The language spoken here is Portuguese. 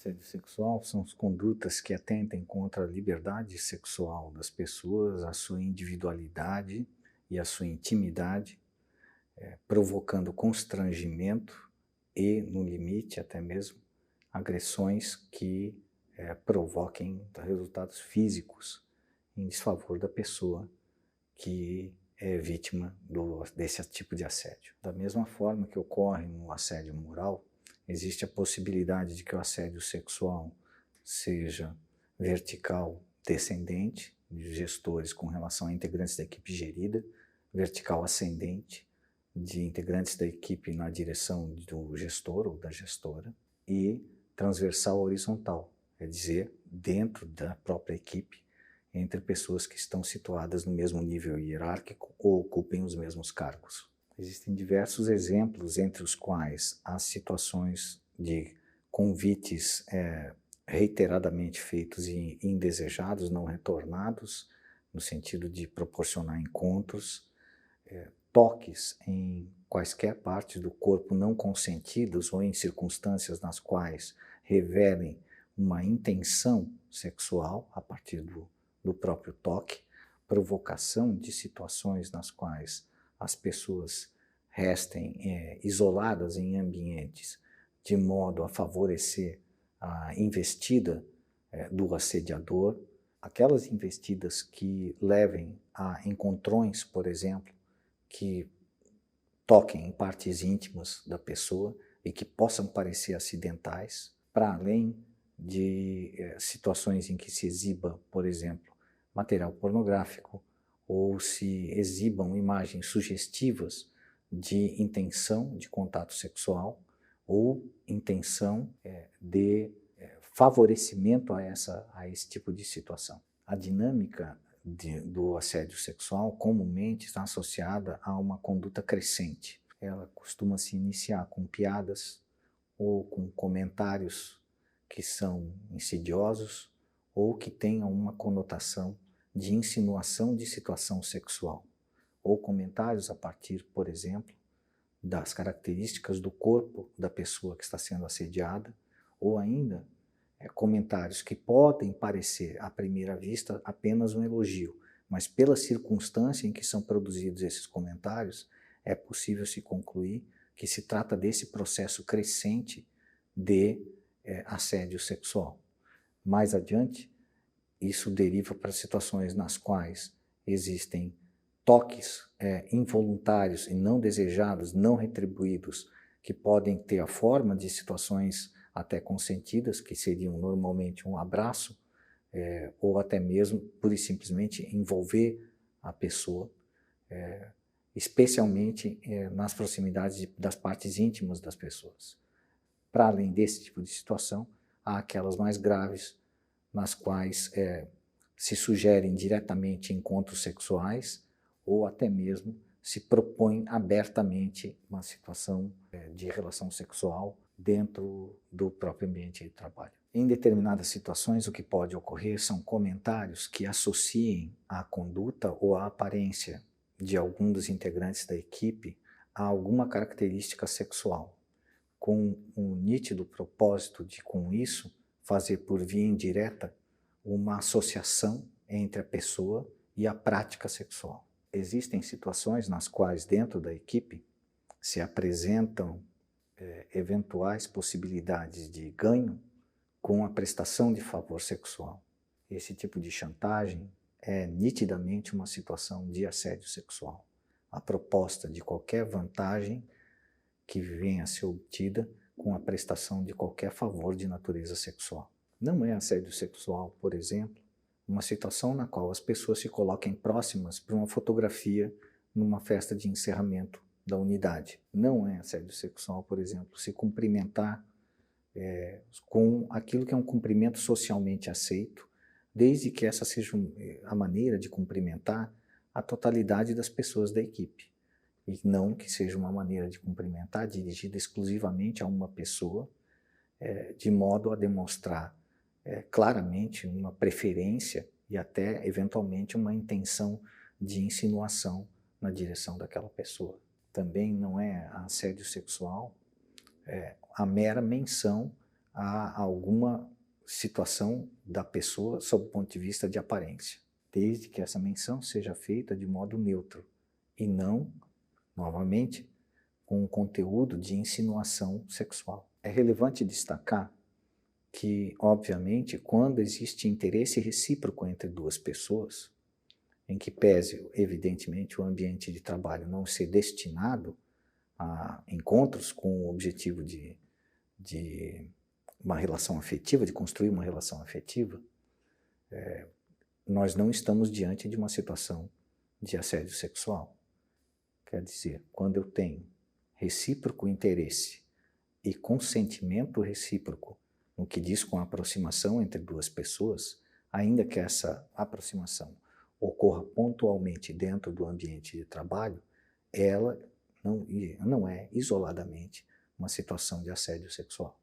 Assédio sexual são as condutas que atentem contra a liberdade sexual das pessoas, a sua individualidade e a sua intimidade, provocando constrangimento e, no limite, até mesmo agressões que provoquem resultados físicos em desfavor da pessoa que é vítima desse tipo de assédio. Da mesma forma que ocorre no assédio moral, existe a possibilidade de que o assédio sexual seja vertical descendente, de gestores com relação a integrantes da equipe gerida, vertical ascendente, de integrantes da equipe na direção do gestor ou da gestora, e transversal horizontal, quer dizer, dentro da própria equipe, entre pessoas que estão situadas no mesmo nível hierárquico ou ocupem os mesmos cargos. Existem diversos exemplos, entre os quais as situações de convites reiteradamente feitos e indesejados, não retornados, no sentido de proporcionar encontros, toques em quaisquer partes do corpo não consentidos ou em circunstâncias nas quais revelem uma intenção sexual a partir do próprio toque, provocação de situações nas quais as pessoas restem isoladas em ambientes de modo a favorecer a investida do assediador, aquelas investidas que levem a encontrões, por exemplo, que toquem em partes íntimas da pessoa e que possam parecer acidentais, para além de situações em que se exiba, por exemplo, material pornográfico ou se exibam imagens sugestivas de intenção de contato sexual ou intenção de favorecimento a esse tipo de situação. A dinâmica do assédio sexual comumente está associada a uma conduta crescente. Ela costuma se iniciar com piadas ou com comentários que são insidiosos ou que tenham uma conotação de insinuação de situação sexual, ou comentários a partir, por exemplo, das características do corpo da pessoa que está sendo assediada, ou ainda comentários que podem parecer, à primeira vista, apenas um elogio, mas pela circunstância em que são produzidos esses comentários, é possível se concluir que se trata desse processo crescente de assédio sexual. Mais adiante, isso deriva para situações nas quais existem toques involuntários e não desejados, não retribuídos, que podem ter a forma de situações até consentidas, que seriam normalmente um abraço, ou até mesmo, pura e simplesmente, envolver a pessoa, especialmente nas proximidades das partes íntimas das pessoas. Para além desse tipo de situação, há aquelas mais graves, nas quais se sugerem diretamente encontros sexuais ou até mesmo se propõe abertamente uma situação de relação sexual dentro do próprio ambiente de trabalho. Em determinadas situações, o que pode ocorrer são comentários que associem a conduta ou a aparência de algum dos integrantes da equipe a alguma característica sexual, com um nítido propósito de, com isso, fazer por via indireta uma associação entre a pessoa e a prática sexual. Existem situações nas quais, dentro da equipe, se apresentam eventuais possibilidades de ganho com a prestação de favor sexual. Esse tipo de chantagem é nitidamente uma situação de assédio sexual. A proposta de qualquer vantagem que venha a ser obtida com a prestação de qualquer favor de natureza sexual. Não é assédio sexual, por exemplo, uma situação na qual as pessoas se coloquem próximas para uma fotografia numa festa de encerramento da unidade. Não é assédio sexual, por exemplo, se cumprimentar com aquilo que é um cumprimento socialmente aceito, desde que essa seja a maneira de cumprimentar a totalidade das pessoas da equipe, e não que seja uma maneira de cumprimentar dirigida exclusivamente a uma pessoa, de modo a demonstrar claramente uma preferência e até, eventualmente, uma intenção de insinuação na direção daquela pessoa. Também não é assédio sexual a mera menção a alguma situação da pessoa sob o ponto de vista de aparência, desde que essa menção seja feita de modo neutro e não, novamente, com um conteúdo de insinuação sexual. É relevante destacar que, obviamente, quando existe interesse recíproco entre duas pessoas, em que pese, evidentemente, o ambiente de trabalho não ser destinado a encontros com o objetivo de uma relação afetiva, de construir uma relação afetiva, nós não estamos diante de uma situação de assédio sexual. Quer dizer, quando eu tenho recíproco interesse e consentimento recíproco no que diz com a aproximação entre duas pessoas, ainda que essa aproximação ocorra pontualmente dentro do ambiente de trabalho, ela não é isoladamente uma situação de assédio sexual.